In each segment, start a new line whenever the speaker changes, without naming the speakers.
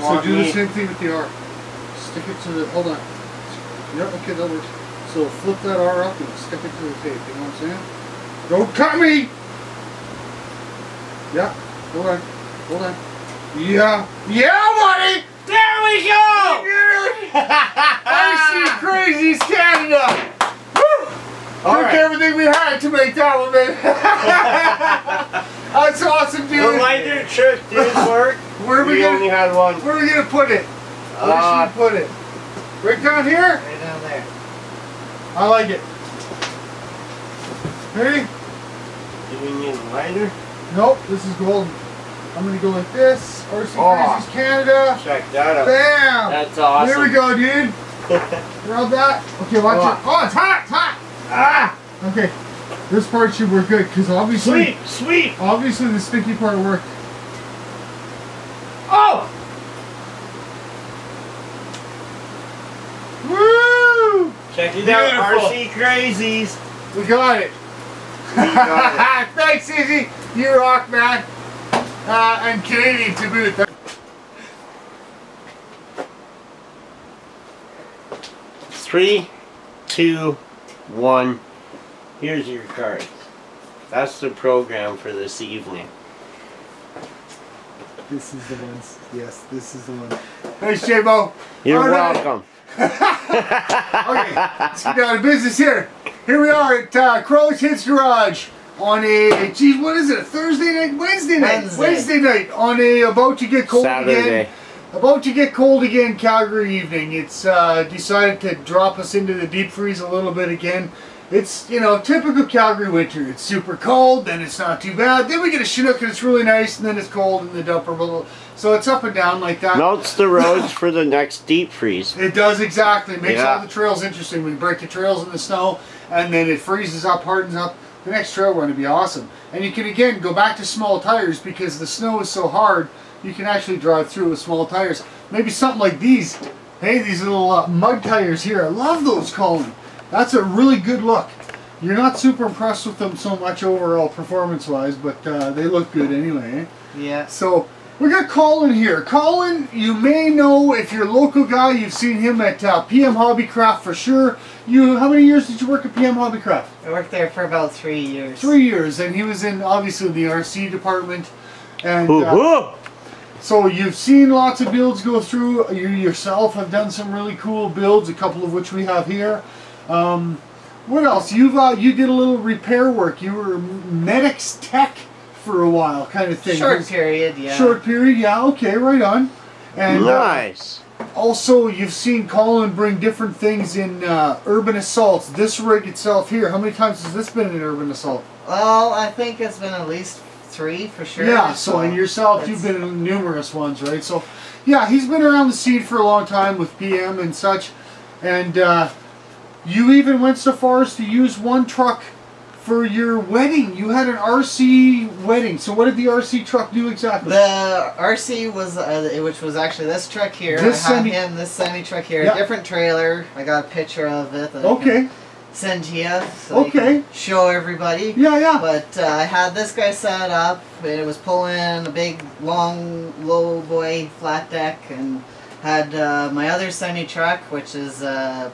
So do the same thing with the R. Stick it to the, hold on. Yep, okay, that works. So flip that R up and stick it to the tape, you know what I'm saying? Don't cut me! Yeah, hold on, hold on. Yeah, yeah, buddy!
There we go!
RC Crazies Canada! Woo! Took everything we had to make that one, man. That's awesome, dude.
The lighter trick did work.
Where are we
only had one.
Where are we gonna put it? Where should we put it? Right down here?
Right down there.
I like it. Ready?
Do we need a lighter?
Nope, this is golden. I'm gonna go like this. RC Crazies Canada.
Check that out.
Bam!
That's awesome.
There we go, dude. Rub that. Okay, watch it. Oh, it's hot! It's hot! Ah! Okay. This part should work good because obviously.
Sweet!
Obviously, the sticky part worked.
Oh!
Woo!
Check it out, RC Crazies.
We got it.
We got it.
Thanks, Izzy. You rock, man. And Canadian to boot.
3, 2, 1. Here's your cards. That's the program for this evening.
This is the ones. Yes, this is the one. Thanks, J-Mo.
You're welcome.
Okay, let's get down to business here. Here we are at Crow's Hits Garage on a, geez, what is it? A Thursday night? Wednesday night? Wednesday night on a about to get cold
Saturday.
again. About to get cold again Calgary evening. It's decided to drop us into the deep freeze a little bit again. It's, you know, typical Calgary winter. It's super cold, then it's not too bad. Then we get a Chinook and it's really nice, and then it's cold in the dumper bubble. So it's up and down like that.
Melts the roads for the next deep freeze.
It does, exactly. Makes all the trails interesting. We break the trails in the snow, and then it freezes up, hardens up. The next trail run would be awesome. And you can, again, go back to small tires because the snow is so hard, you can actually drive through with small tires. Maybe something like these. Hey, these little mud tires here. I love those, Colin. That's a really good look. You're not super impressed with them so much overall performance-wise, but they look good anyway. Eh?
Yeah.
So we got Colin here. Colin, you may know if you're a local guy, you've seen him at PM Hobbycraft for sure. How many years did you work at PM Hobbycraft?
I worked there for about 3 years.
3 years, and he was in obviously the RC department. And so you've seen lots of builds go through. You yourself have done some really cool builds, a couple of which we have here. What else? You did a little repair work. You were Medics Tech for a while, kind of thing.
Short period, yeah.
Short period, yeah. Okay, right on. And
nice.
Also, you've seen Colin bring different things in Urban Assaults. This rig itself here, how many times has this been in Urban Assault?
Well, I think it's been at least 3 for sure.
Yeah, so and yourself, you've been in numerous ones, right? So, yeah, he's been around the scene for a long time with PM and such. And you even went so far as to use one truck for your wedding. You had an RC wedding. So what did the RC truck do exactly?
The RC was, which was actually this truck here. This semi truck here, a different trailer. I got a picture of it.
Okay.
Send to you so you can show everybody.
Yeah, yeah.
But I had this guy set up, and it was pulling a big, long, low boy flat deck, and had my other semi-truck, which is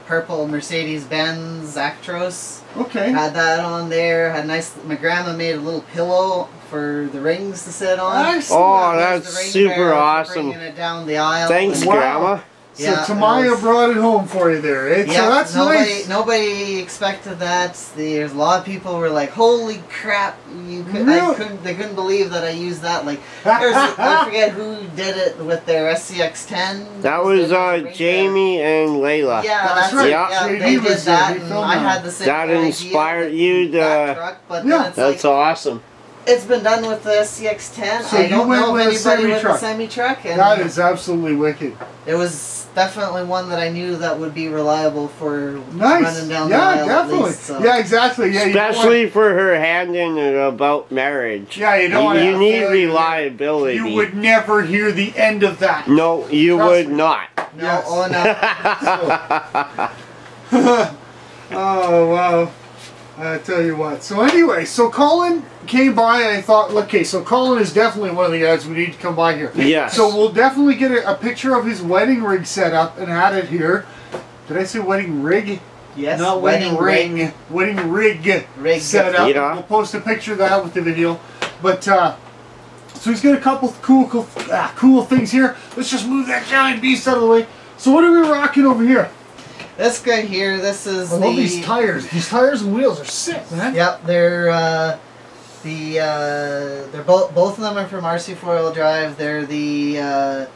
purple Mercedes-Benz Actros.
Okay.
Had that on there. Had nice. My grandma made a little pillow for the rings to sit on.
Excellent.
Oh, that's super awesome.
Bringing it down the aisle.
Thanks, Grandma.
So Tamaya brought it home for you there, eh?
Yeah,
so that's nice.
Nobody expected that. There's a lot of people were like, "Holy crap! They couldn't believe that I used that." Like, I forget who did it with their SCX-10.
That was Jamie and Layla.
Yeah, that's right. Yeah, they did that, and I had the same
idea. That inspired you to.
Truck, but that's
awesome.
It's been done with the SCX-10.
So
I don't know if anybody with a semi-truck.
That is absolutely wicked.
It was definitely one that I knew that would be reliable for running down the aisle.
Yeah, definitely.
Least, so.
Yeah, exactly. Yeah,
especially for her handing it about marriage.
Yeah, you
need reliability.
You would never hear the end of that.
No, you would not.
No, yes. Oh no.
Oh wow. I tell you what. So anyway, so Colin came by and I thought, okay, so Colin is definitely one of the guys we need to come by here.
Yes.
So we'll definitely get a picture of his wedding rig set up and add it here. Did I say wedding rig?
Yes.
Not wedding ring. Wedding rig set up.
Yeah.
We'll post a picture of that with the video. But so he's got a couple cool things here. Let's just move that giant beast out of the way. So what are we rocking over here?
This guy here, this is
I love these tires. These tires and wheels are sick, man.
Yep, they're both of them are from RC 4-wheel drive. They're the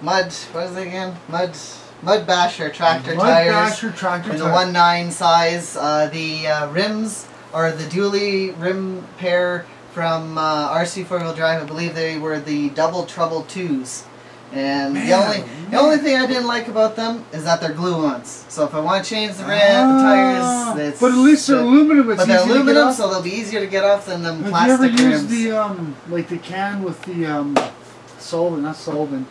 what is it again? Mud Basher tractor tires.
Mud Basher tractor
in the
tires.
1.9 size. The rims are the dually rim pair from RC 4-wheel drive. I believe they were the Double Trouble 2s. And the only thing I didn't like about them is that they're glue-ons. So if I want to change the tires, it's,
but at least they're aluminum. It's
but they're
easy to get
aluminum,
off.
so they'll be easier to get off than them
Have
plastic
you ever
rims.
used the like the can with the solvent? Not solvent.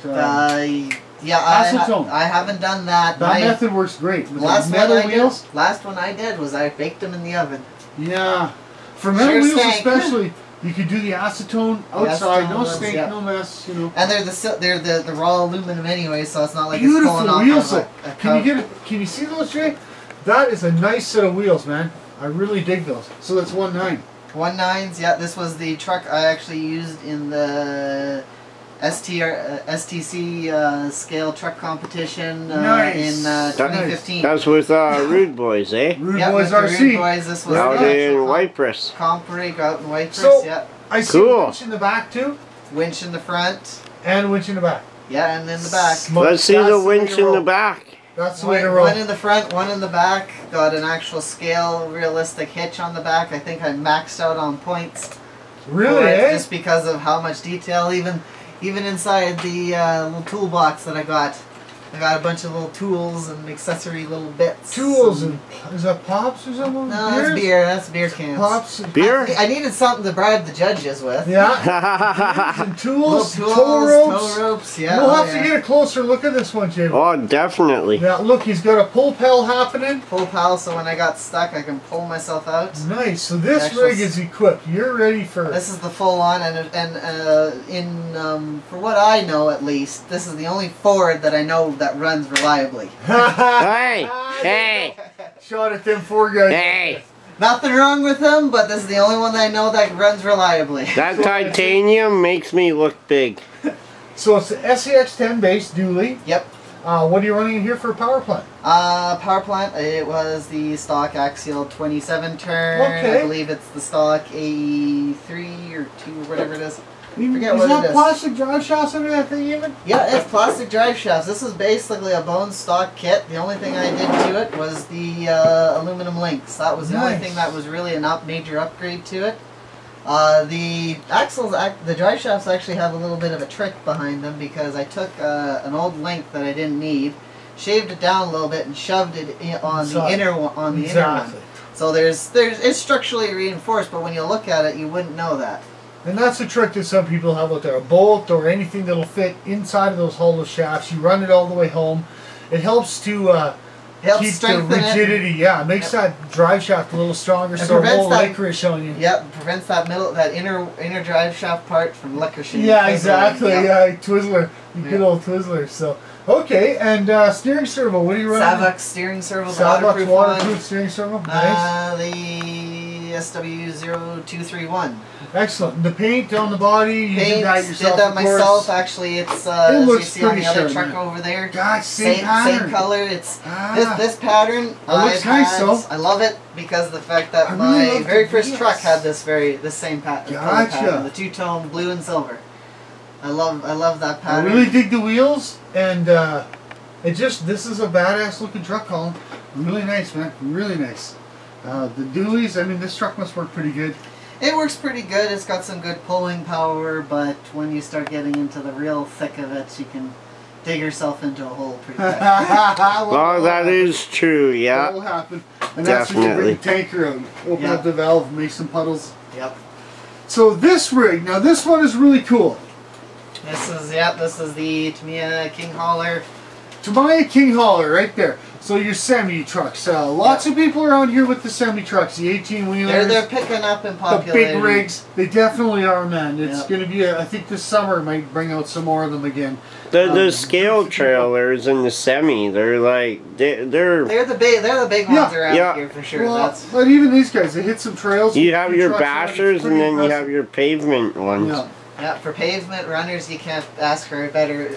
Yeah,
acetone.
I haven't done that.
That method works great. With
Last
metal
one
wheels.
Last one I did was I baked them in the oven.
Yeah, for metal
Sure
wheels
stank.
especially, you could do the acetone outside,
acetone
no
ones,
stink,
yeah.
no mess, you know.
And they're the raw aluminum anyway, so it's not like
Beautiful
it's pulling off
wheels.
of a
Can you see those, Jay? That is a nice set of wheels, man. I really dig those. So that's 1.9.
1.9s. Yeah, this was the truck I actually used in the STC scale truck competition
Nice.
in 2015.
That's with Rude Boys, eh?
Rude
Yep,
Boys
with the
RC.
Rude Boys, this was
Out
the
in
actual
Wipers.
comp rig out in Whitehurst.
So-
Yeah,
I see
Cool.
a winch in the back too,
winch in the front.
and a winch in the back.
Yeah, and in the back.
Let's see
That's
the
way
winch
to
in the
roll.
back.
That's the way to roll.
One in the front, one in the back. Got an actual scale, realistic hitch on the back. I think I maxed out on points.
Really,
for it,
eh?
Just because of how much detail, even inside the little toolbox that I got a bunch of little tools and accessory little bits.
Tools and is that pops or something?
No, that's beer. That's beer cans.
Pops and
Beer?
I needed something to bribe the judges with.
Yeah. And tools,
Little
tow ropes.
Tow ropes. Yeah.
We'll have
yeah.
to get a closer look at this one, Jay.
Oh, definitely.
Yeah, look, he's got a pull pal happening.
Pull pal, so when I got stuck, I can pull myself out.
Nice. So this
Actual
rig is equipped. You're ready for.
This is the full on, and for what I know at least, this is the only Ford that I know that runs reliably.
Hey! Hey!
Shot at them 4 guys.
Hey!
Nothing wrong with them, but this is the only one that I know that runs reliably.
That titanium makes me look big.
So it's the SCX-10 base dually.
Yep.
What are you running in here for a power plant?
Power plant, it was the stock Axial 27 turn.
Okay.
I believe it's the stock AE3 or 2 or whatever it is. Forget
is
what
that
it is.
plastic drive shafts under that thing even?
Yeah, it's plastic drive shafts. This is basically a bone stock kit. The only thing I did to it was the aluminum links. That was the only
Nice.
thing that was really a major upgrade to it. The axles, the drive shafts actually have a little bit of a trick behind them because I took an old link that I didn't need, shaved it down a little bit, and shoved it on the inner one.
Exactly.
So it's structurally reinforced, but when you look at it, you wouldn't know that.
And that's a trick that some people have out there. A bolt or anything that'll fit inside of those hollow shafts. You run it all the way home. It helps to
Helps
keep the
strengthen it.
rigidity. Yeah, it makes that drive shaft a little stronger,
It
so it
prevents
won't
that-
licorice on you.
Yep, prevents that inner drive shaft part from licorice.
Yeah, exactly.
Yep.
Yeah, Twizzler. You good old Twizzler. So, okay, and steering servo. What are you running?
Savux steering servo, the
Savux
waterproof
waterproof
one.
steering servo. Nice.
The SW0231.
Excellent. The paint on the body, you did that yourself,
Did that
of course.
myself. Actually, it's as you
looks
see on
pretty
the other
sharp,
truck
man.
over there.
God, same pattern.
Same color. It's
Ah.
this pattern.
That looks nice, though.
I love it because of the fact that
I really
my
love
very
the
first
wheels.
truck had this same pattern.
Gotcha.
Pattern, the two-tone blue and silver. I love that
I
pattern.
really dig the wheels, and this is a badass looking truck, Colin. Really nice, man. Really nice. The dualies, I mean, this truck must work pretty good.
It works pretty good. It's got some good pulling power, but when you start getting into the real thick of it, you can dig yourself into a hole pretty quick.
Oh, that is true,
That
yeah.
will happen. And that's when you bring the tanker out. Open
Yeah.
up the valve, make some puddles.
Yep.
So this rig, now this one is really cool.
This is the Tamiya King Hauler.
Tamiya King Hauler right there. So your semi trucks. Lots of people around here with the semi trucks, the 18-wheelers.
They're picking up in popularity.
The big rigs. They definitely are, man. It's going to be, I think this summer might bring out some more of them again.
The scale trailers and the semi, they're like, they're
the big ones around here for sure.
Well, but even these guys, they hit some trails.
You have your bashers and then you have your pavement ones.
Yeah, for pavement runners, you can't ask for a better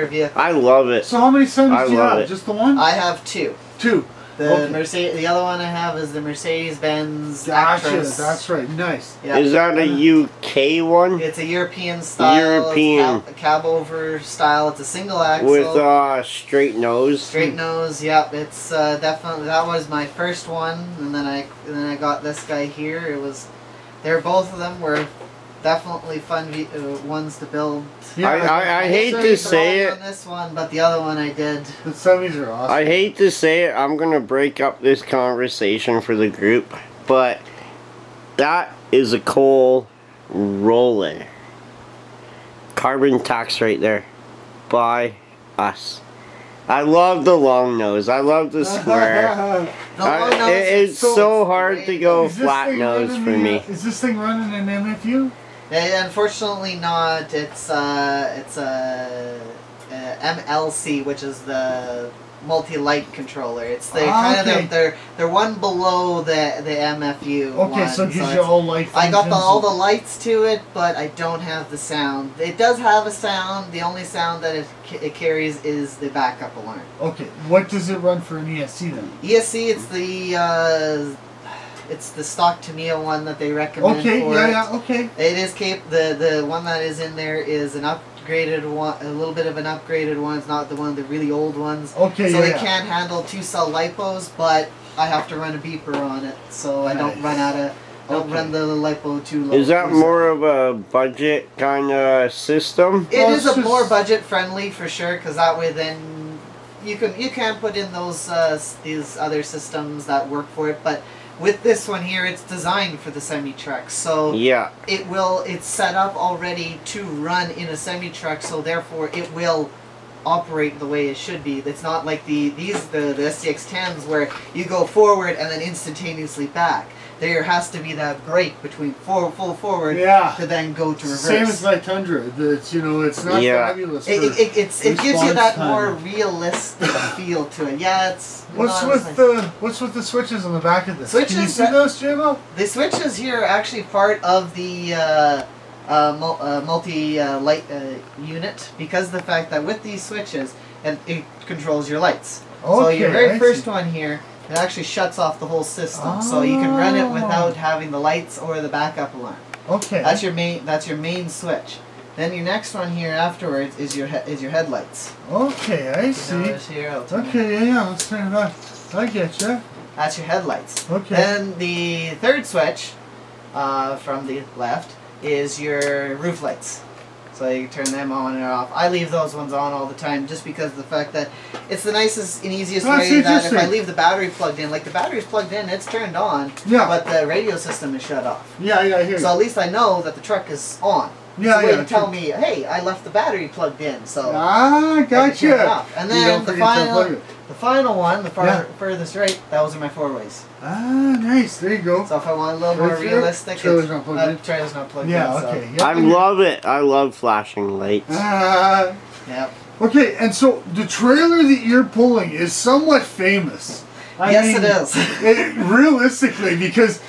vehicle.
I love it.
So how many semis do you have?
It.
Just the one?
I have two.
Two.
The other one I have is the Mercedes-Benz Actros.
That's right. Nice.
Yeah. Is that a UK one?
It's a European style.
European.
Cab over style. It's a single axle.
With straight nose.
Straight nose. Yep. It's definitely, that was my first one, and then I got this guy here. Both of them were definitely fun ones to build.
Yeah, I hate to say it.
On this one, but the other one I did.
The semis are awesome.
I hate to say it. I'm gonna break up this conversation for the group, but that is a Cole roller. Carbon tax right there. By us. I love the long nose. I love the square. It's so hard to go flat nose for me.
Is this thing running an MFU?
Unfortunately not. It's MLC, which is the multi-light controller. It's the they're one below the MFU.
Okay, so it gives you all light functions.
I got all the lights to it, but I don't have the sound. It does have a sound. The only sound that it carries is the backup alarm.
Okay, what does it run for an ESC then?
ESC, it's the stock Tamiya one that they recommend.
Okay,
for
okay.
It is the one that is in there is an upgraded one, a little bit of an upgraded one. It's not the one of the really old ones.
Okay,
so it can handle 2-cell lipos, but I have to run a beeper on it, so I don't run the lipo too low.
Is that more of a budget kind of system?
It is a more budget friendly for sure, because that way then you can put in those these other systems that work for it, but with this one here, it's designed for the semi-truck, so
yeah,
it's set up already to run in a semi-truck, so therefore it will operate the way it should be. It's not like the SCX-10s where you go forward and then instantaneously back. There has to be that break between full forward to then go to reverse.
Same as my Tundra. It's not fabulous.
It gives you that more realistic feel to it. Yeah, it's.
What's with the switches on the back of this?
Switches,
can you see those, J-Mo?
The switches here are actually part of the multi-light unit, because of the fact that with these switches, it controls your lights. Okay, so your very first one here, it actually shuts off the whole system, so you can run it without having the lights or the backup alarm.
Okay.
That's your main switch. Then your next one here afterwards is your headlights.
Okay, I see. Okay, yeah, let's turn it on. I get you.
That's your headlights.
Okay.
Then the third switch from the left is your roof lights. So you can turn them on and off. I leave those ones on all the time just because of the fact that it's the nicest and easiest way that if I leave the battery plugged in, like the battery's plugged in, it's turned on, but the radio system is shut off.
Yeah, I hear you.
So at least I know that the truck is on.
Yeah,
it's a way to tell me, hey, I left the battery plugged in, so
gotcha.
And then the final one, the furthest right, those are my 4-ways.
Ah, nice. There you go.
So if I want a little more realistic,
trailer's not plugged in.
Trailer's not plugged in.
Yeah, okay.
I love it. I love flashing lights.
Yep.
Okay, and so the trailer that you're pulling is somewhat famous.
I mean, it is.
Realistically, because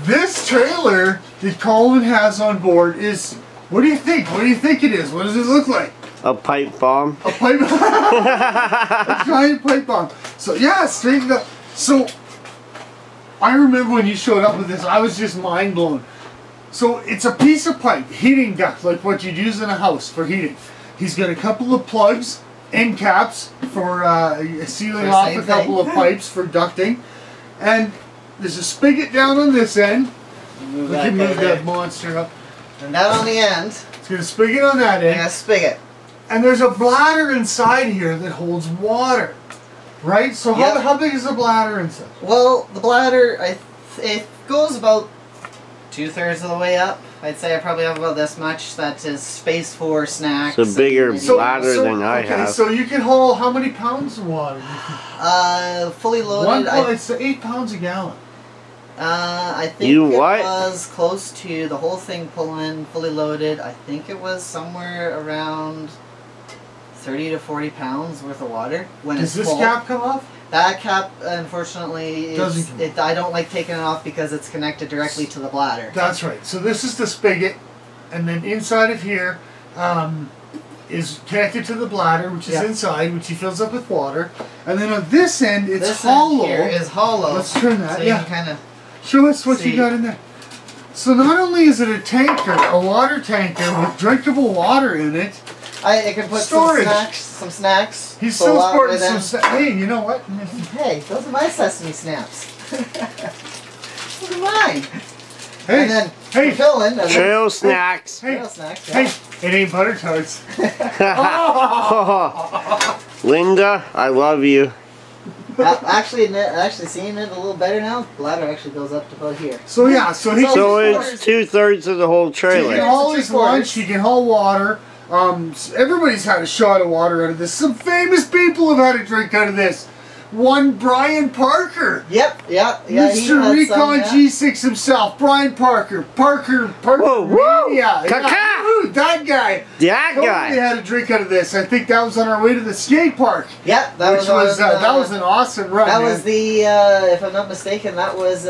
this trailer that Colin has on board is... What do you think? What do you think it is? What does it look like?
A pipe bomb.
A pipe bomb. A giant pipe bomb. So yeah, straighten up. So I remember when you showed up with this, I was just mind blown. So it's a piece of pipe, heating duct, like what you'd use in a house for heating. He's got a couple of plugs, end caps for sealing off a couple of pipes for ducting, and there's a spigot down on this end. We can move that monster up.
And that on the end.
It's got a spigot on that end.
And a spigot.
And there's a bladder inside here that holds water. Right? So how big is the bladder inside?
Well, the bladder, it goes about 2/3 of the way up. I'd say I probably have about this much. That is space for snacks.
It's a bigger
and-
bladder than I have.
So you can haul how many pounds of water?
Fully loaded.
It's 8 pounds a gallon.
I think
You
it
what?
was close to the whole thing pulling fully loaded. I think it was somewhere around 30 to 40 pounds worth of water when
Does
it's
this
full.
cap come off?
That cap, unfortunately,
Doesn't come
I don't like taking it off because it's connected directly to the bladder.
That's right. So this is the spigot, and then inside of here is connected to the bladder, which is
Yeah.
inside, which he fills up with water. And then on this end, it's
This
hollow.
end here is hollow.
Let's turn that.
So
Yeah.
you can kind of.
Show us what
See.
you got in there. So not only is it a tanker, a water tanker with drinkable water in it,
I can put
Storage.
some snacks.
he's
pull
still
out
sporting
with
some.
them.
Hey, you know what?
Hey, those are my sesame snaps. Those are mine.
Hey,
And then
hey,
filling. And
Trail snacks.
hey,
trail snacks.
hey!
Yeah.
It ain't butter tarts.
Linda, I love you.
Actually seeing it a little better now. Bladder actually goes up to about here.
So yeah, so he
So
can,
it's 2/3 of the whole
he can
trailer.
haul his
Three-quarters.
lunch. He can haul water. Everybody's had a shot of water out of this. Some famous people have had a drink out of this. One Brian Parker.
Yep. Yeah. He
Mr.
had
Recon
some, yeah.
G6 himself, Brian Parker. Parker.
Whoa, whoa!
Yeah,
Caca!
woo, that guy.
That
Totally
guy.
had a drink out of this. I think that was on our way to the skate park,
Yep. That
which
was
that was an awesome run.
That
man.
was the, if I'm not mistaken, that was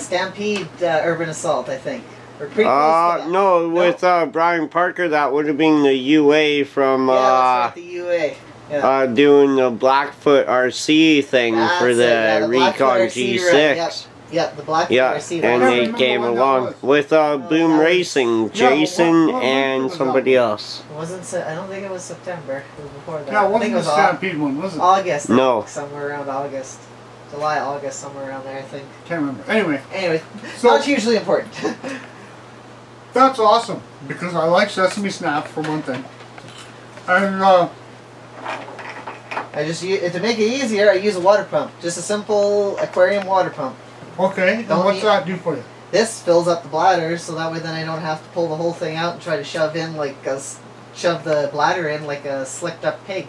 Stampede Urban Assault, I think. Or pretty close to that.
No, with Brian Parker, that would have been the UA from
Yeah, that's right, the UA. Yeah.
doing the Blackfoot RC thing
That's
for
it,
the
yeah, the
Recon
Blackfoot RC
G6.
run, yep. Yep, the Blackfoot
Yeah,
RC.
and
I
they
remember
came
when that
along
was.
with Boom
that was-
Racing,
Yeah,
Jason,
what month
and
was that?
somebody else.
It wasn't. I don't think it was September. It was before that.
Yeah, it
I think
wasn't
it
the
was
Stampede one, was it?
August. I
No.
think, somewhere around August, July, August, somewhere around there. I think.
Can't remember. Anyway,
Anyway,
So-
not hugely important.
that's awesome because I like sesame snaps for one thing, and
I just to make it easier, I use a water pump. Just a simple aquarium water pump.
okay. And
Don't
what's
eat-
that do for you?
This fills up the bladder, so that way then I don't have to pull the whole thing out and try to shove the bladder in like a slicked up pig.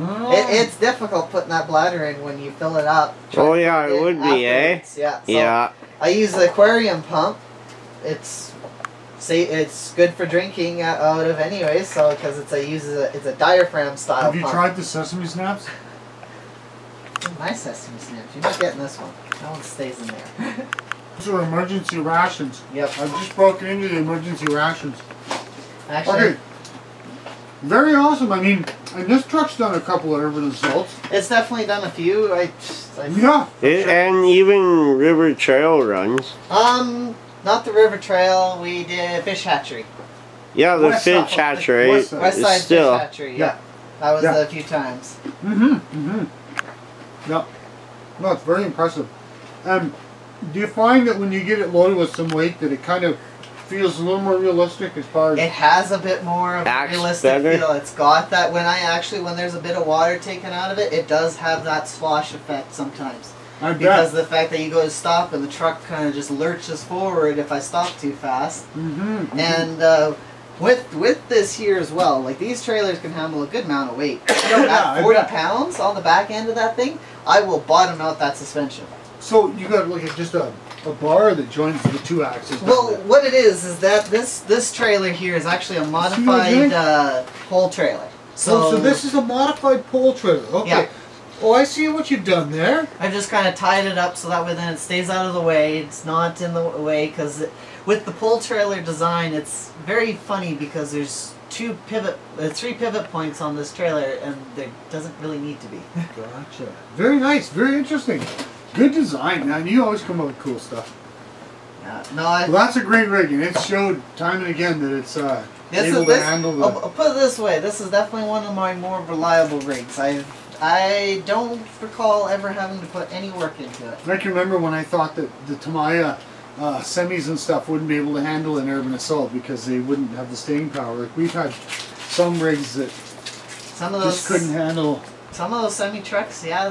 It's difficult putting that bladder in when you fill it up. Try
Oh
to
yeah,
put
it would be, eh?
afterwards. Yeah. So
Yeah.
I use the aquarium pump. It's good for drinking out of anyway, so because it's a diaphragm style
Have you
pump.
tried the sesame snaps?
My sesame snaps. You're not getting this one. That one stays in there.
These are emergency rations.
Yep.
I've just broken into the emergency rations.
Actually,
Okay. Very awesome. I mean, and this truck's done a couple of urban assaults.
it's definitely done a few.
Yeah.
And even River Trail runs.
Not the River Trail. We did Fish Hatchery.
Yeah, the
West
fish
side.
hatchery
West side.
West Side
is still.
Fish Hatchery.
Yeah.
Yeah. That was
Yeah.
a few times.
Yeah. No, it's very impressive. Do you find that when you get it loaded with some weight that it kind of feels a little more realistic as far as...
It has a bit more of a
Acts
realistic
better.
feel. It's got that when there's a bit of water taken out of it, it does have that slosh effect sometimes.
I
Because
bet.
of the fact that you go to stop and the truck kind of just lurches forward if I stop too fast. And with this here as well, like these trailers can handle a good amount of weight.
I
At 40
bet.
pounds on the back end of that thing, I will bottom out that suspension.
So you got to look at just a bar that joins the two axes.
Well, what it is that this trailer here is actually a modified pole trailer.
So this is a modified pole trailer. Okay.
Yeah.
Oh, I see what you've done there.
I just kind of tied it up so that way then it stays out of the way. It's not in the way because with the pole trailer design, it's very funny because there's three pivot points on this trailer, and there doesn't really need to be.
Gotcha. Very nice. Very interesting. Good design, man. You always come up with cool stuff. Well, that's a great rig, and it showed time and again that it's able to handle the...
I'll put it this way: this is definitely one of my more reliable rigs. I don't recall ever having to put any work into it.
I can remember when I thought that the Tamiya semis and stuff wouldn't be able to handle an urban assault because they wouldn't have the staying power. Like we've had some rigs that
Some of those
just couldn't handle.
Some of those semi trucks, yeah,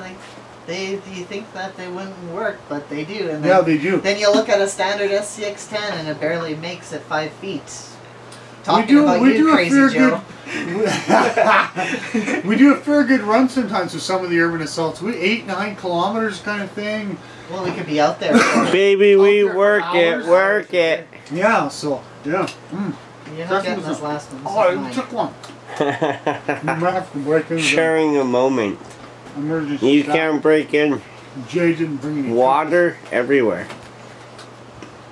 you think that they wouldn't work, but they do. And
Yeah,
then,
they do.
Then you look at a standard SCX-10 and it barely makes it 5 feet.
We
Talking
do
about
a
you,
fair
Crazy Joe.
good. We do a fair good run sometimes with some of the urban assaults. We 8-9 kilometers kind of thing.
Well, we could be out there. For,
Baby, we
there for
work it,
hours.
work it.
Yeah. So yeah.
you're
That
not getting
was
this
a-
last one. This
Oh,
is
I
mine.
took one. You might have to break in.
Sharing a moment.
Emergency.
You
stop.
can't break in.
Jay didn't bring any.
Water everywhere.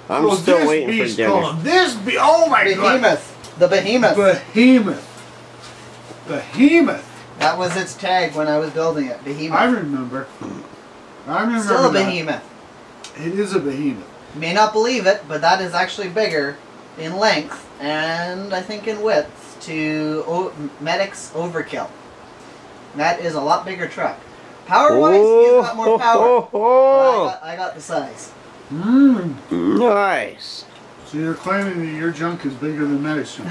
I'm
So
still
this
waiting for
beast
dinner.
called- This be oh my god.
Behemoth. The Behemoth.
Behemoth.
That was its tag when I was building it. Behemoth.
I remember.
Still a
that.
behemoth.
It is a behemoth.
You may not believe it, but that is actually bigger in length and I think in width to Medic's Overkill. That is a lot bigger truck. Power-wise, he's got more power. But I got the size.
Nice.
So you're claiming that your junk is bigger than medicine.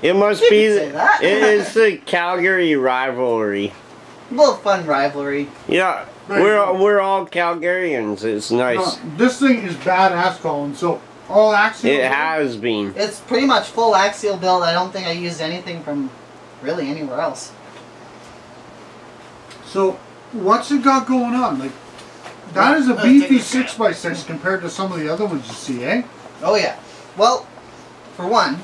It must
You
be.
can say that.
It is the Calgary rivalry.
A little fun rivalry.
Yeah,
There you go.
we're all Calgarians. It's nice.
This thing is badass, Colin. So all axial.
It has been.
It's pretty much full axial build. I don't think I used anything from really anywhere else.
So what's it got going on? Like that is a
Take
beefy
a
6x6 compared to some of the other ones you see, eh?
Oh yeah. Well, for one,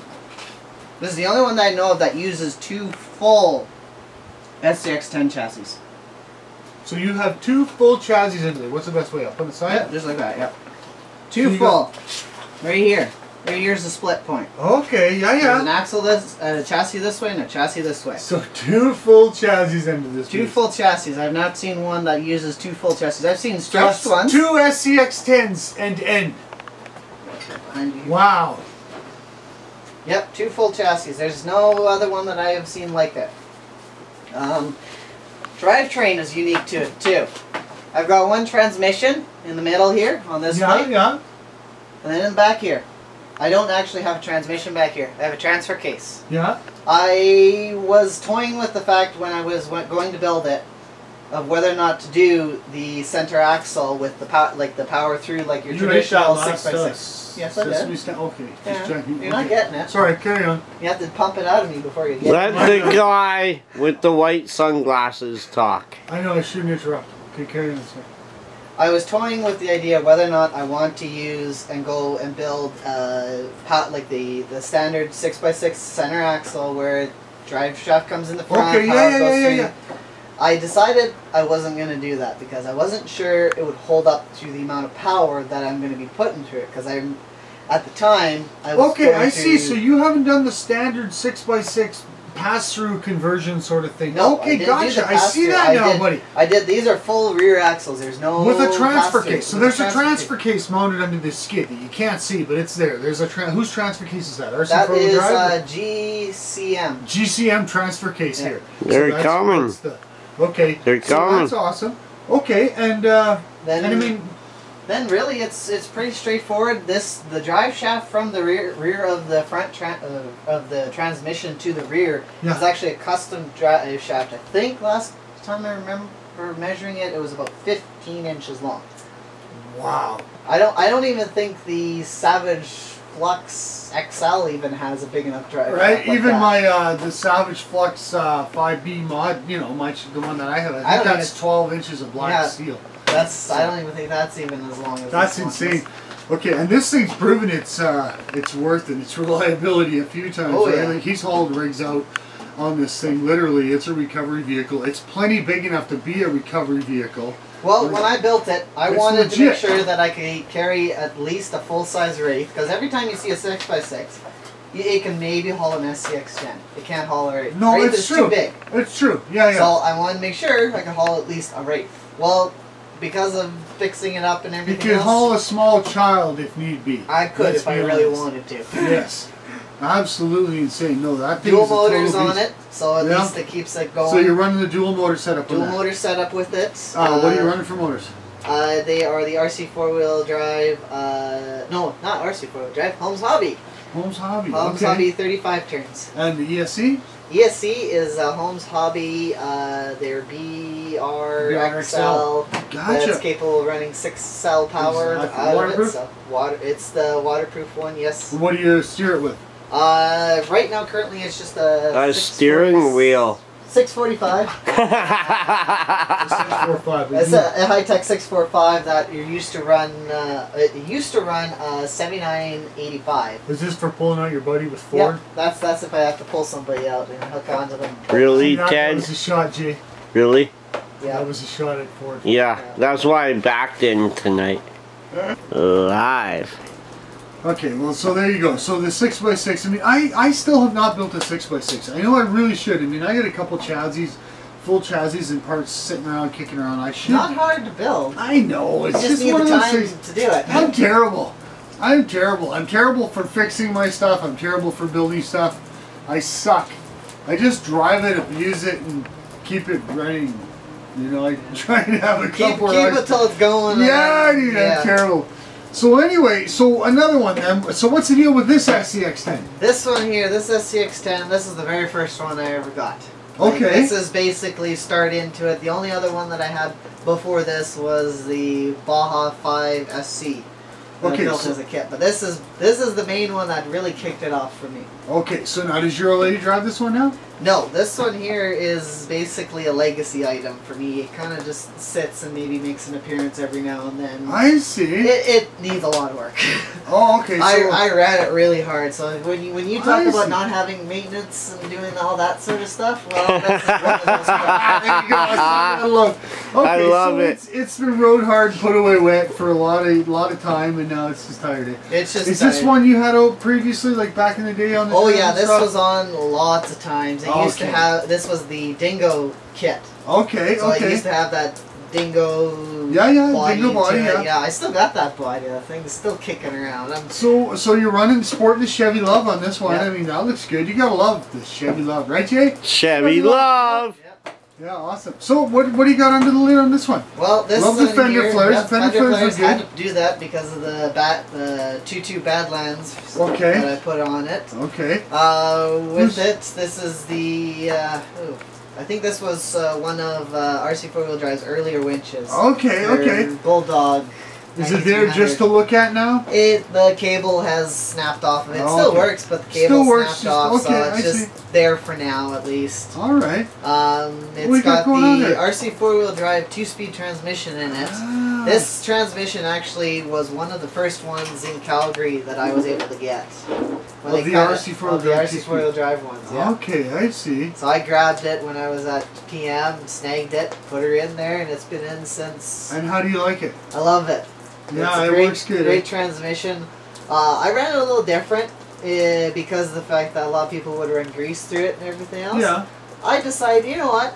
this is the only one that I know of that uses 2 full SCX-10 chassis.
So you have 2 full chassis into it. What's the best way up on the side?
Yep, just like that, yep.
So
2
you
full. Right here. Right here's the split point.
Okay, yeah,
There's an
yeah.
axle this, a chassis this way, and a chassis this way.
So 2 full chassis into this.
2
beast.
full chassis. I've not seen one that uses 2 full chassis. I've seen stretched ones.
2 SCX-10s end to end.
Behind you.
Wow.
Yep, 2 full chassis. There's no other one that I have seen like it. Drivetrain is unique to it too. I've got one transmission in the middle here on this
Yeah,
plate,
yeah.
and then in the back here. I don't actually have a transmission back here. I have a transfer case.
Yeah.
I was toying with the fact when I was going to build it of whether or not to do the center axle with the the power through like your traditional 6x6. Yes, I did.
Okay.
Yeah,
Just checking.
you're not
Okay.
getting it.
Sorry, carry on.
You have to pump it out of me before you get
Let
it.
the guy with the white sunglasses talk.
I know I shouldn't interrupt. Okay, carry on, sir.
I was toying with the idea of whether or not I want to use and go and build like the standard 6x6 center axle where drive shaft comes in the front.
Okay,
power
yeah,
goes
yeah,
through.
yeah.
I decided I wasn't going to do that because I wasn't sure it would hold up to the amount of power that I'm going to be putting through it because I'm at the time I was
Okay,
going
I
to,
see. So you haven't done the standard 6x6 pass-through conversion sort of thing.
No,
Okay,
I didn't do
gotcha.
the
I see
pass-through.
that now,
did,
buddy.
I did. These are full rear axles. There's no
With a transfer
pass-through.
case. So
With
there's a transfer case mounted under this skid that you can't see, but it's there. There's a whose transfer case is that? RC
That
Four-Wheel
is
Drive?
GCM.
GCM transfer case
Yeah.
here.
They're
that's-
coming.
that's the- okay.
They're
so
coming.
that's awesome. Okay, and I mean,
Then really it's pretty straightforward. The drive shaft from the rear of the front of the transmission to the rear
Yeah.
is actually a custom drive shaft. I think last time I remember measuring it, it was about 15 inches long.
wow.
I don't even think the Savage Flux XL even has a big enough drive.
Right,
shaft like
even
that.
my the Savage Flux 5B mod, you know, the one that I have, I think
don't
that's
even-
12 inches of black
Yeah.
steel.
I don't even think that's even as long as
That's
this one
insane.
is.
Okay, and this thing's proven its worth and its reliability a few times.
Oh,
right?
yeah.
Like he's hauled rigs out on this thing. Literally, it's a recovery vehicle. It's plenty big enough to be a recovery vehicle.
Well, when I built it, I
It's
wanted to make
legit.
sure that I could carry at least a full-size Wraith, because every time you see a 6x6, it can maybe haul an SCX-10. It can't haul a Wraith.
No,
Wraith
it's
is
true.
too big.
It's true. Yeah, yeah.
So I wanted to make sure I could haul at least a Wraith. Well, because of fixing it up and
you
everything
can
else,
haul a small child if need be.
I could
Let's
if I
be
really
honest.
wanted to.
Yes. Absolutely insane. No, that thing
Dual
is a total
motors on
beast.
it, so at
Yeah.
least it keeps it going.
So you're running the dual motor setup on
Dual
that.
motor setup with it.
What are you running for motors?
They are the RC 4-wheel drive, no, not RC 4-wheel drive, Holmes Hobby.
Holmes Hobby.
Holmes
okay.
Hobby 35 turns.
And the ESC?
ESC is Holmes Hobby, their BRXL.
Gotcha.
That's capable of running 6 cell power
Exactly.
out
Waterproof?
of it. So it's the waterproof one, yes.
What do you steer it with?
Right now, currently, it's just a
steering wheel.
645.
645.
It's a high-tech 645 that you used to run. It used to run 7985.
Is this for pulling out your buddy with Ford?
Yeah, that's if I have to pull somebody out and hook onto them.
Really,
That
Ted?
was a shot, Jay.
Really?
Yeah.
That was a shot at Ford.
Yeah, that's why I backed in tonight. Live.
Okay, well, so there you go. So the 6x6, I mean, I still have not built a 6x6. I know I really should. I mean, I got a couple chassis, full chassis and parts sitting around, kicking around. I should.
Not hard to build.
I know. It's
You just need
one
the
of those
time
things.
to do it.
I'm terrible. I'm terrible. I'm terrible for fixing my stuff. I'm terrible for building stuff. I suck. I just drive it, abuse it, and keep it running. You know, I try to have a couple
Keep it till it's going.
Yeah, dude, I'm terrible. So anyway, so another one then. So what's the deal with this SCX-10?
This one here, this SCX-10, this is the very first one I ever got.
Okay.
This is basically start into it. The only other one that I had before this was the Baja 5 SC. That
Okay,
I built
so-
as a kit. But this is the main one that really kicked it off for me.
Okay, so now does your old lady drive this one now?
No, this one here is basically a legacy item for me. It kind of just sits and maybe makes an appearance every now and then.
I see.
It needs a lot of work.
Oh, okay. So
I ran it really hard. So when you talk
I
about
see.
not having maintenance and doing all that sort of stuff, well, this is one of those
there you go. That's what I love. Okay,
I love
so
it.
It's been rode hard, put away wet for a lot of time, and now it's just tired.
It's just.
Is this one you had out previously, like back in the day on the?
Oh
trails
yeah,
and
this
stuff?
was on lots of times. It used to
Okay.
have. This was the Dingo kit.
Okay,
So
okay.
I used to have that Dingo.
Yeah,
body
Dingo body,
to it.
yeah.
Yeah, I still got that body. That thing's still kicking around.
So you're running sporting the Chevy Love on this one.
Yeah.
I mean, that looks good. You gotta love the Chevy Love, right, Jay?
Chevy Love.
Yep.
Yeah, awesome. So what do you got under the lid on this one?
Well, this
Love the
one
fender
here,
flares.
Yep,
Fender
fender
flares
flares
are
had to do that because of the 2.2 Badlands
Okay.
that I put on it.
Okay.
With it, this is the. I think this was one of RC 4-wheel drive's earlier winches.
Okay,
Their
okay.
Bulldog.
Is it there just to
9200.
look at now?
The cable has snapped off of it. It
Oh,
still
okay.
works, but the
Still
cable
works,
snapped off,
just- okay,
so it's
I
just
see.
there for now at least.
All right.
It's
What you got
got
going on
the
there?
RC 4-wheel drive 2-speed transmission in it.
Ah.
This transmission actually was one of the first ones in Calgary that I was able to get. When
Of
they
the
kinda-
RC 4-wheel
of the
drive
RC
2-speed.
4-wheel drive ones, yeah.
Okay, I see.
So I grabbed it when I was at PM, snagged it, put her in there, and it's been in since.
And how do you like it?
I love it.
Yeah,
It's a
it
great,
works good.
Great transmission. I ran it a little different because of the fact that a lot of people would run grease through it and everything else.
Yeah.
I decided, you know what?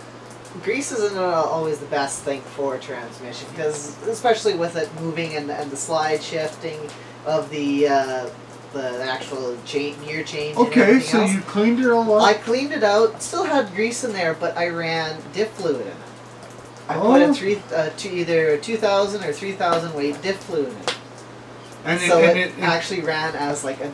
Grease isn't always the best thing for a transmission because, especially with it moving and the slide shifting of the actual gear change. and
Okay,
everything
so
else.
you cleaned it all
I
up?
cleaned it out. Still had grease in there, but I ran diff fluid in it. I
Oh.
put either 2,000 or 3,000 weight diff fluid in it.
And
So
it,
it actually ran as like an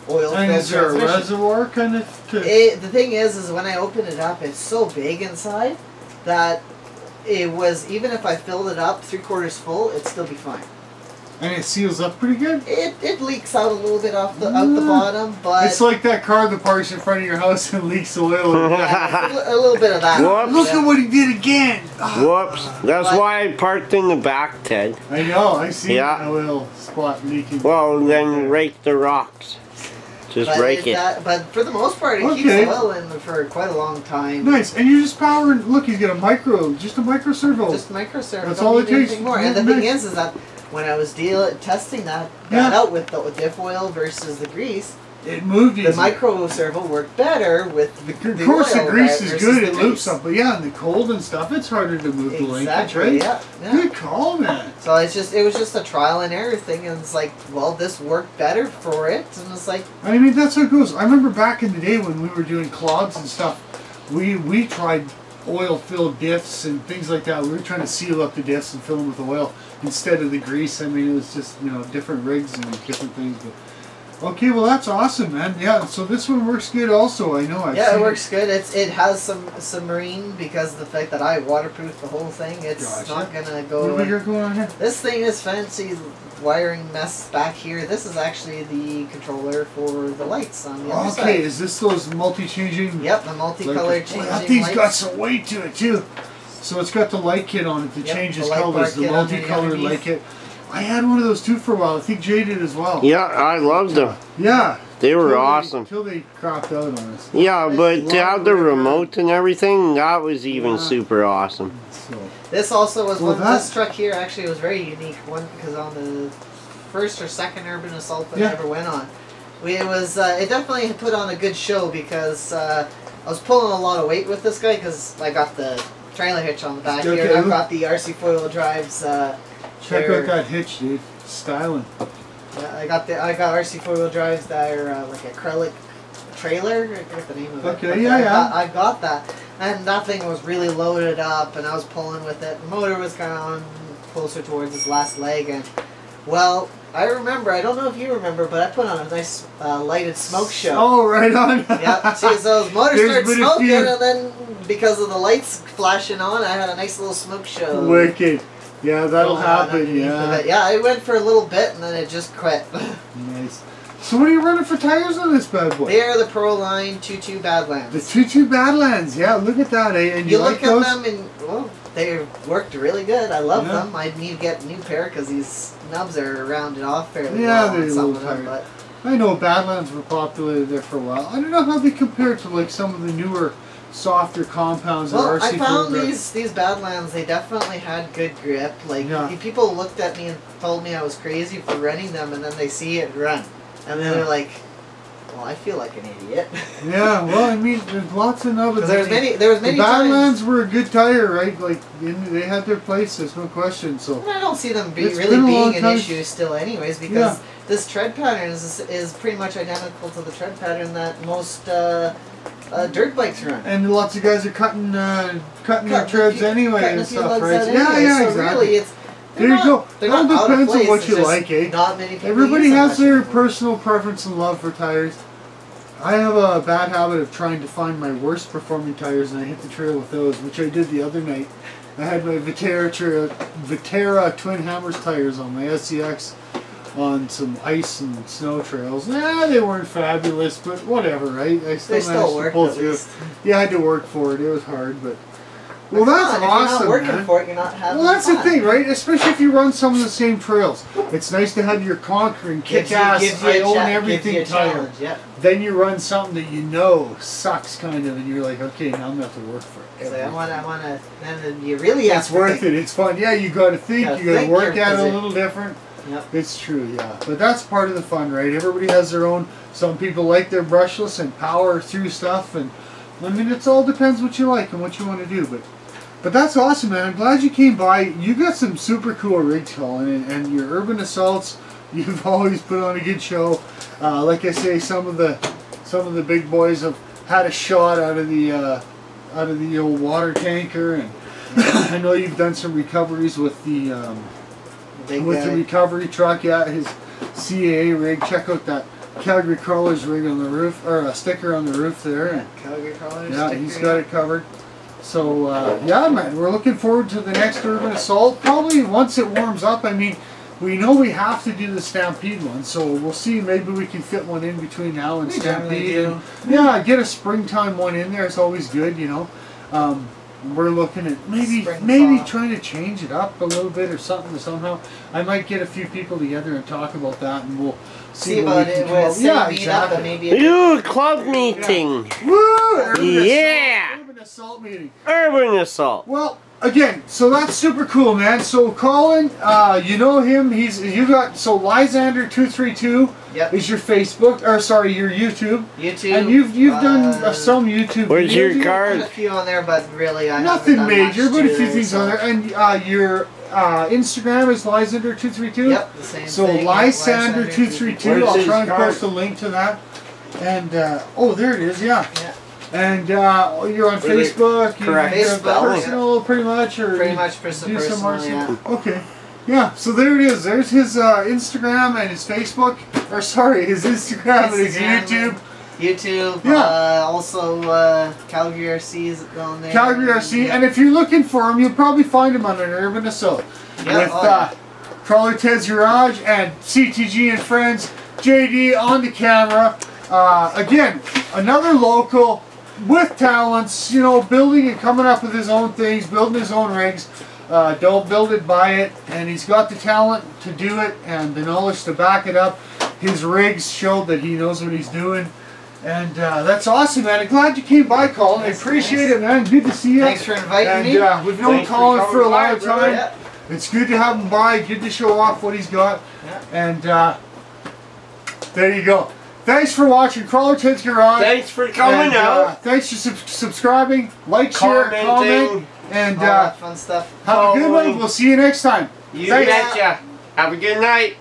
oil-filled
and is there a
transmission.
reservoir kind of?
The thing is when I open it up, it's so big inside that it was, even if I filled it up 3/4 full, it'd still be fine.
And it seals up pretty good?
It leaks out a little bit out the bottom, but
It's like that car that parks in front of your house and leaks oil.
yeah, a little bit of that.
Whoops.
Look
Yeah.
at what he did again!
Whoops. That's
But-
why I parked in the back, Ted.
I know, I see
Yeah.
an oil spot leaking.
Well, then rake the rocks. Just
But
rake it.
but for the most part, it
Okay.
keeps oil in for quite a long time.
Nice, and you're just powering. Look, he's got a micro servo.
Just microservice.
That's
Don't
all
need
it takes.
anything more.
Yeah,
And the thing
nice.
is that when I was testing that
Yeah.
out with the diff oil versus the grease,
It moved easy.
the micro servo worked better with
Of
the
course, the
oil
grease is
versus
good.
the
It loops
grease.
up, but yeah, in the cold and stuff, it's harder to move the linkage,
Exactly.
right?
Yeah. Yeah.
Good call, man.
So it was just a trial and error thing, and it's like, well, this worked better for it, and it's like,
I mean, that's how it goes. I remember back in the day when we were doing clogs and stuff, we tried oil-filled diffs and things like that. We were trying to seal up the diffs and fill them with oil instead of the grease. I mean, it was just, different rigs and different things. But Okay, well that's awesome, man. Yeah, so this one works good also. I know.
It works good. It has some submarine because of the fact that I waterproof the whole thing. It's not gonna go.
What do we got going on here?
This thing is fancy wiring mess back here. This is actually the controller for the lights on the other side.
Okay, is this those multi-changing?
Yep, the multicolored changing
that thing's
lights.
got some weight to it too. So it's got the light kit on it to change its colors. The multicolored light kit. I had one of those too for a while. I think Jay did as well.
Yeah, I loved them.
Yeah.
They were awesome.
Until they crapped out on us.
Yeah, but to have the remote and everything, that was even super awesome.
So.
This also was this truck here actually was very unique one because on the first or second urban assault that I ever went on, it definitely put on a good show because I was pulling a lot of weight with this guy because I got the trailer hitch on the back here. And I've got the RC four-wheel drives.
Check out that hitch, dude. Styling.
Yeah, I got RC four-wheel drives that are like acrylic trailer. I forget the name of it.
Okay,
I got that, and that thing was really loaded up, and I was pulling with it. The motor was kind of on closer towards its last leg, and well, I remember. I don't know if you remember, but I put on a nice lighted smoke show.
Oh, right on.
Yeah, see, so those motors started smoking, and then because of the lights flashing on, I had a nice little smoke show.
Wicked. Yeah, that'll happen, yeah.
Yeah, I went for a little bit and then it just quit.
Nice. So what are you running for tires on this bad boy?
They are the Proline 22 Badlands.
The 22 Badlands, yeah, look at that, eh? And
you
like
look
those?
at them and, well, they worked really good. I love them. I need to get a new pair because these nubs are rounded off fairly well
they're
on
a
some
little
of them.
tired.
But
I know Badlands were popular there for a while. I don't know how they compare to like some of the newer, softer compounds that
well,
RC
I found these Badlands, they definitely had good grip. Like, people looked at me and told me I was crazy for running them, and then they see it run. And then they're like, well, I feel like an idiot.
Yeah, well, I mean, there's lots of nubbins.
There was many
the Badlands were a good tire, right? Like, they had their place, there's no question. So
I don't see them really being an issue still anyways, because this tread pattern is pretty much identical to the tread pattern that most dirt bikes run.
And lots of guys are cutting their treads anyway and stuff, right?
So
exactly.
Really,
there you go. It all depends on what you like, eh?
Not many people
Everybody
use
has
them
their
anymore.
personal preference and love for tires. I have a bad habit of trying to find my worst performing tires, and I hit the trail with those, which I did the other night. I had my Viterra Twin Hammers tires on my SCX on some ice and snow trails. They weren't fabulous, but whatever, right? I still managed to pull through. Yeah, I had to work for it. It was hard, but well, that's awesome,
If you're not working for it, you're not having
Well, that's the thing, right? Especially if you run some of the same trails. It's nice to have your conquering, kick-ass, I own everything tire. Then you run something that you know sucks, kind of, and you're like, okay, now I'm going to have to work for it.
So I want to, then you really have
to think. It's worth it. It's fun. Yeah, you got to think. You got to work at it a little different.
Yep.
It's true, yeah. But that's part of the fun, right? Everybody has their own. Some people like their brushless and power through stuff, and I mean, it all depends what you like and what you want to do. But that's awesome, man. I'm glad you came by. You got some super cool rigs, Colin, and your Urban Assaults. You've always put on a good show. Like I say, some of the big boys have had a shot out of the old water tanker, and I know you've done some recoveries with the recovery truck. Yeah, his CAA rig. Check out that Calgary Crawlers rig on the roof, or a sticker on the roof there.
Yeah, Calgary Crawlers.
Yeah, he's got it covered. So yeah, man, we're looking forward to the next Urban Assault. Probably once it warms up. I mean, we know we have to do the Stampede one, so we'll see. Maybe we can fit one in between now and Stampede. And, yeah, get a springtime one in there. It's always good, you know. We're looking at maybe trying to change it up a little bit or something somehow. I might get a few people together and talk about that, and we'll see about it.
Yeah, exactly.
Ooh, club meeting.
Yeah. Woo!
Urban
Assault meeting.
Urban Assault.
Well, again, so that's super cool, man. So Colin, you know him. Lysander 232 is your Facebook, or sorry, your YouTube. And you've done some YouTube.
Where's your card?
A few on there, but really I
nothing
haven't done
major, but a few things
so.
on there. And your Instagram is Lysander 232.
Yep, the same
so
thing.
Lysander 232. I'll try and post a link to that. And oh, there it is. Yeah. And you're on Facebook.
Correct.
Facebook, personal, pretty much, or
pretty much personal.
Okay. Yeah, so there it is. There's his Instagram and his Facebook. Or sorry, his Instagram and his YouTube.
YouTube.
Yeah.
Also, Calgary RC is on there.
Calgary RC. And if you're looking for him, you'll probably find him on an Urban Assault.
Yeah,
With Crawler Ted's Garage and CTG and Friends. JD on the camera. Again, another local with talents, you know, building and coming up with his own things, building his own rigs. Don't build it, buy it. And he's got the talent to do it and the knowledge to back it up. His rigs show that he knows what he's doing. And that's awesome, man. I'm glad you came by, Colin. I appreciate it, man. Good to see you.
Thanks for inviting me.
And we've known Colin for a long time.
Yeah.
It's good to have him by. Good to show off what he's got.
Yeah.
And there you go. Thanks for watching Crawler Ted's Garage.
Thanks for coming out.
Thanks for subscribing. Like, share, comment. And
all that fun stuff.
have a good one. We'll see you next time.
You
Thanks.
betcha. Have a good night.